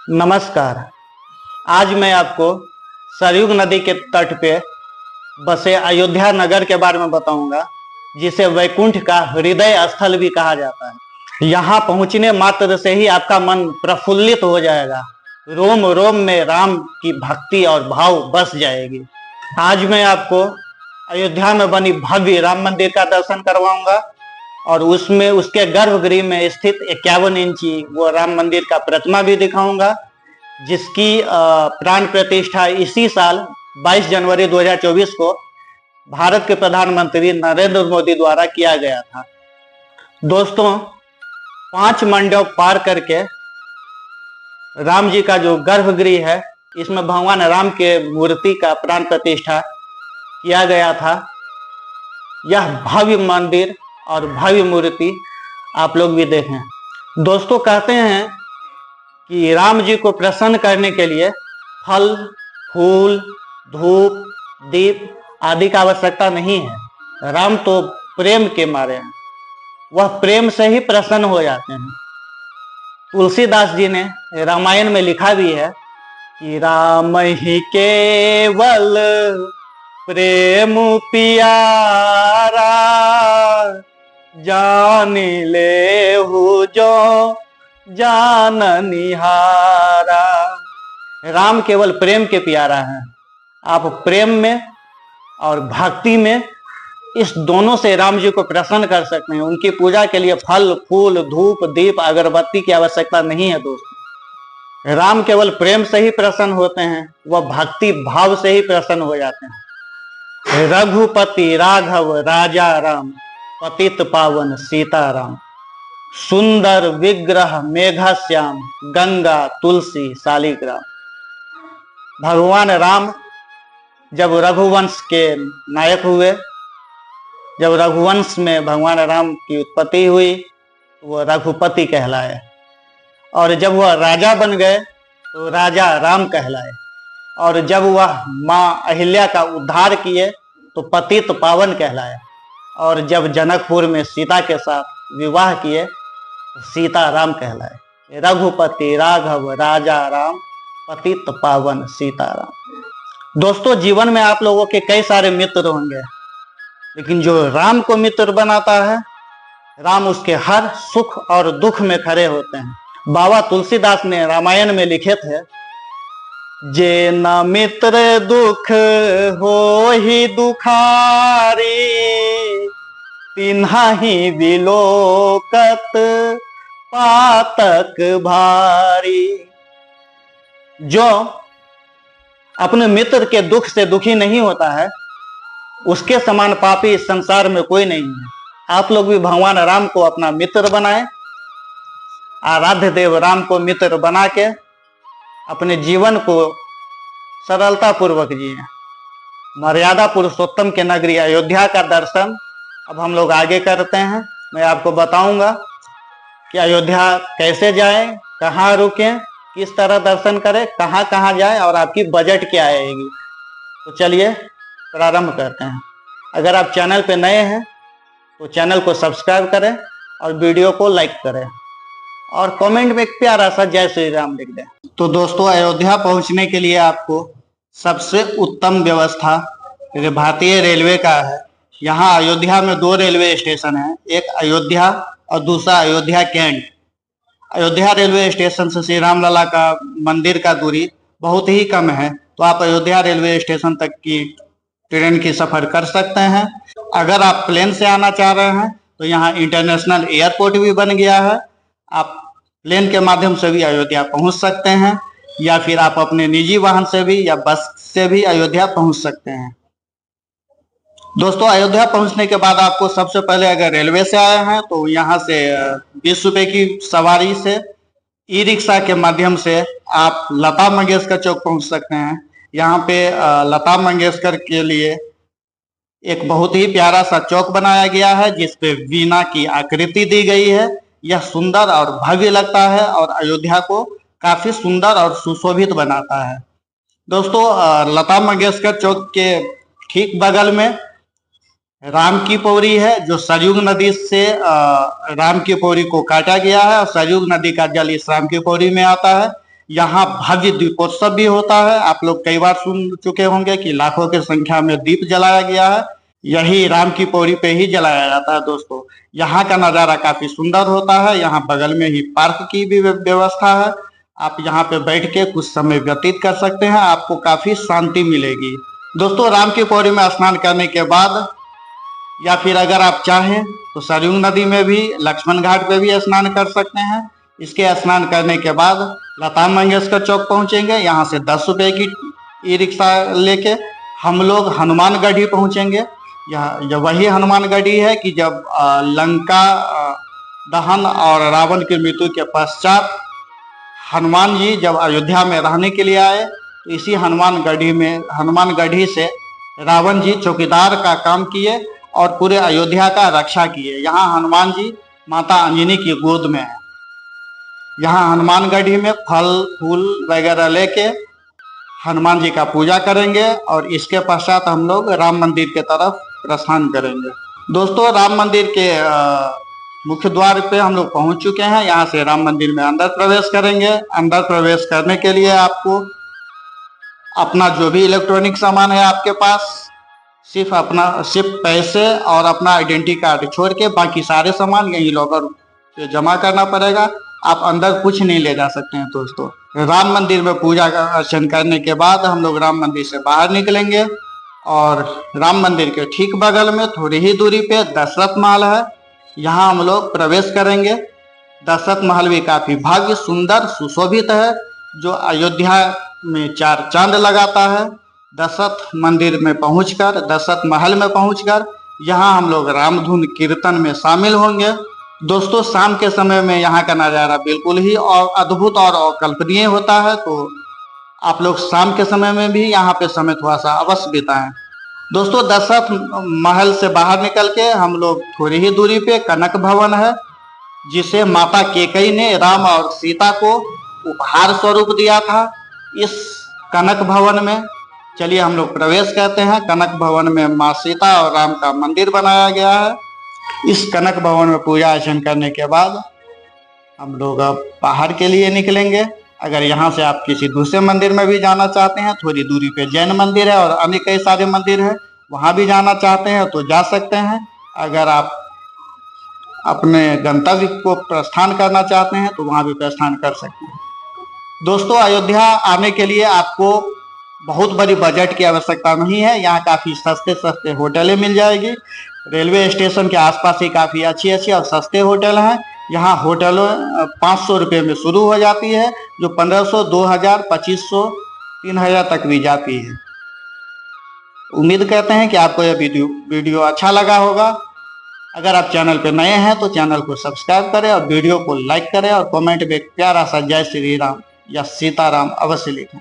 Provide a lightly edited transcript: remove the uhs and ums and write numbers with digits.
नमस्कार। आज मैं आपको सरयूग नदी के तट पे बसे अयोध्या नगर के बारे में बताऊंगा, जिसे वैकुंठ का हृदय स्थल भी कहा जाता है। यहाँ पहुंचने मात्र से ही आपका मन प्रफुल्लित हो जाएगा, रोम रोम में राम की भक्ति और भाव बस जाएगी। आज मैं आपको अयोध्या में बनी भव्य राम मंदिर का दर्शन करवाऊंगा और उसमें उसके गर्भगृह में स्थित 51 इंची वो राम मंदिर का प्रतिमा भी दिखाऊंगा, जिसकी प्राण प्रतिष्ठा इसी साल 22 जनवरी 2024 को भारत के प्रधानमंत्री नरेंद्र मोदी द्वारा किया गया था। दोस्तों, 5 मंडप पार करके राम जी का जो गर्भगृह है, इसमें भगवान राम के मूर्ति का प्राण प्रतिष्ठा किया गया था। यह भव्य मंदिर और भव्य मूर्ति आप लोग भी देखें। दोस्तों, कहते हैं कि राम जी को प्रसन्न करने के लिए फल, फूल, धूप, दीप आदि का आवश्यकता नहीं है। राम तो प्रेम के मारे हैं, वह प्रेम से ही प्रसन्न हो जाते हैं। तुलसीदास जी ने रामायण में लिखा भी है कि राम ही केवल प्रेम पियारा, जान ले हु जो जान निहारा। राम केवल प्रेम के प्यारा हैं। आप प्रेम में और भक्ति में इस दोनों से राम जी को प्रसन्न कर सकते हैं। उनकी पूजा के लिए फल, फूल, धूप, दीप, अगरबत्ती की आवश्यकता नहीं है। दोस्तों, राम केवल प्रेम से ही प्रसन्न होते हैं, वह भक्ति भाव से ही प्रसन्न हो जाते हैं। रघुपति राघव राजा राम, पतित पावन सीताराम, सुंदर विग्रह मेघश्याम, गंगा तुलसी शालिग्राम। भगवान राम जब रघुवंश के नायक हुए, जब रघुवंश में भगवान राम की उत्पत्ति हुई, वो रघुपति कहलाए, और जब वह राजा बन गए तो राजा राम कहलाए, और जब वह माँ अहिल्या का उद्धार किए तो पतित पावन कहलाए, और जब जनकपुर में सीता के साथ विवाह किए तो सीता राम कहलाए। रघुपति राघव राजा राम, पतित पावन सीताराम। दोस्तों, जीवन में आप लोगों के कई सारे मित्र होंगे, लेकिन जो राम को मित्र बनाता है, राम उसके हर सुख और दुख में खड़े होते हैं। बाबा तुलसीदास ने रामायण में लिखे थे, जे न मित्र दुख हो ही दुखारी, तिन्हा ही विलोकत पातक भारी। जो अपने मित्र के दुख से दुखी नहीं होता है, उसके समान पापी इस संसार में कोई नहीं है। आप लोग भी भगवान राम को अपना मित्र बनाएं, आराध्य देव राम को मित्र बना के अपने जीवन को सरलता पूर्वक जिए। मर्यादा पुरुषोत्तम के नगरी अयोध्या का दर्शन अब हम लोग आगे करते हैं। मैं आपको बताऊंगा कि अयोध्या कैसे जाएं, कहाँ रुकें, किस तरह दर्शन करें, कहाँ कहाँ जाएं और आपकी बजट क्या आएगी। तो चलिए प्रारंभ करते हैं। अगर आप चैनल पे नए हैं तो चैनल को सब्सक्राइब करें और वीडियो को लाइक करें और कमेंट में एक प्यारा सा जय श्री राम लिख दें। तो दोस्तों, अयोध्या पहुंचने के लिए आपको सबसे उत्तम व्यवस्था भारतीय रेलवे का है। यहाँ अयोध्या में 2 रेलवे स्टेशन हैं, एक अयोध्या और दूसरा Ayodhya cantt. Ayodhya railway station से श्री राम लला का मंदिर का दूरी बहुत ही कम है, तो आप अयोध्या रेलवे स्टेशन तक की ट्रेन की सफर कर सकते हैं। अगर आप प्लेन से आना चाह रहे हैं तो यहाँ इंटरनेशनल एयरपोर्ट भी बन गया है। आप प्लेन के माध्यम से भी अयोध्या पहुंच सकते हैं, या फिर आप अपने निजी वाहन से भी या बस से भी अयोध्या पहुंच सकते हैं। दोस्तों, अयोध्या पहुंचने के बाद आपको सबसे पहले, अगर रेलवे से आए हैं तो यहाँ से 20 रुपए की सवारी से ई रिक्शा के माध्यम से आप लता मंगेशकर चौक पहुंच सकते हैं। यहाँ पे लता मंगेशकर के लिए एक बहुत ही प्यारा सा चौक बनाया गया है, जिसपे वीणा की आकृति दी गई है। यह सुंदर और भव्य लगता है और अयोध्या को काफी सुंदर और सुशोभित बनाता है। दोस्तों, लता मंगेशकर चौक के ठीक बगल में राम की पौड़ी है, जो सरयूग नदी से राम की पौड़ी को काटा गया है और सरयूग नदी का जल इस राम की पौड़ी में आता है। यहाँ भव्य दीपोत्सव भी होता है। आप लोग कई बार सुन चुके होंगे कि लाखों की संख्या में दीप जलाया गया है। यही राम की पौड़ी पे ही जलाया जाता है दोस्तों। यहाँ का नज़ारा काफी सुंदर होता है। यहाँ बगल में ही पार्क की भी व्यवस्था है। आप यहाँ पे बैठ के कुछ समय व्यतीत कर सकते हैं, आपको काफी शांति मिलेगी। दोस्तों, राम की पौड़ी में स्नान करने के बाद या फिर अगर आप चाहें तो सरयू नदी में भी, लक्ष्मण घाट पे भी स्नान कर सकते हैं। इसके स्नान करने के बाद लता मंगेशकर चौक पहुंचेंगे। यहाँ से 10 रुपए की ई रिक्शा लेके हम लोग हनुमानगढ़ी पहुंचेंगे। यह वही हनुमानगढ़ी है कि जब लंका दहन और रावण की मृत्यु के पश्चात हनुमान जी जब अयोध्या में रहने के लिए आए, तो इसी हनुमानगढ़ी से रावण जी चौकीदार का काम किए और पूरे अयोध्या का रक्षा किए। यहाँ हनुमान जी माता अंजनी की गोद में है। यहाँ हनुमानगढ़ी में फल फूल वगैरह लेके हनुमान जी का पूजा करेंगे और इसके पश्चात हम लोग राम मंदिर के तरफ प्रस्थान करेंगे। दोस्तों, राम मंदिर के मुख्य द्वार पे हम लोग पहुंच चुके हैं। यहाँ से राम मंदिर में अंदर प्रवेश करेंगे। अंदर प्रवेश करने के लिए आपको अपना जो भी इलेक्ट्रॉनिक सामान है आपके पास, सिर्फ पैसे और अपना आइडेंटिटी कार्ड छोड़ के बाकी सारे सामान यही लॉकर पे जमा करना पड़ेगा। आप अंदर कुछ नहीं ले जा सकते हैं। दोस्तों, राम मंदिर में पूजा अर्चन करने के बाद हम लोग राम मंदिर से बाहर निकलेंगे और राम मंदिर के ठीक बगल में थोड़ी ही दूरी पे दशरथ महल है। यहाँ हम लोग प्रवेश करेंगे। दशरथ महल भी काफी भव्य, सुंदर, सुशोभित है, जो अयोध्या में 4 चांद लगाता है। दशरथ मंदिर में पहुंचकर, दशरथ महल में पहुंचकर यहाँ हम लोग रामधुन कीर्तन में शामिल होंगे। दोस्तों, शाम के समय में यहाँ का नज़ारा बिल्कुल ही और अद्भुत और अकल्पनीय होता है, तो आप लोग शाम के समय में भी यहाँ पे समय थोड़ा सा अवश्य बिताएं। दोस्तों, दशरथ महल से बाहर निकल के हम लोग थोड़ी ही दूरी पे कनक भवन है, जिसे माता कैकेयी ने राम और सीता को उपहार स्वरूप दिया था। इस कनक भवन में चलिए हम लोग प्रवेश करते हैं। कनक भवन में माँ सीता और राम का मंदिर बनाया गया है। इस कनक भवन में पूजा अर्चन करने के बाद हम लोग अब बाहर के लिए निकलेंगे। अगर यहाँ से आप किसी दूसरे मंदिर में भी जाना चाहते हैं, थोड़ी दूरी पे जैन मंदिर है और अन्य कई सारे मंदिर है, वहाँ भी जाना चाहते हैं तो जा सकते हैं। अगर आप अपने गंतव्य को प्रस्थान करना चाहते हैं तो वहाँ भी प्रस्थान कर सकते हैं। दोस्तों, अयोध्या आने के लिए आपको बहुत बड़ी बजट की आवश्यकता नहीं है। यहाँ काफ़ी सस्ते होटलें मिल जाएगी। रेलवे स्टेशन के आसपास ही काफ़ी अच्छी और सस्ते होटल हैं। यहाँ होटल 500 रुपये में शुरू हो जाती है, जो 1500, 2000, 2500, 3000 तक भी जाती है। उम्मीद करते हैं कि आपको यह वीडियो अच्छा लगा होगा। अगर आप चैनल पर नए हैं तो चैनल को सब्सक्राइब करें और वीडियो को लाइक करें और कमेंट में प्यारा सा जय श्री राम या सीताराम अवश्य लिखें।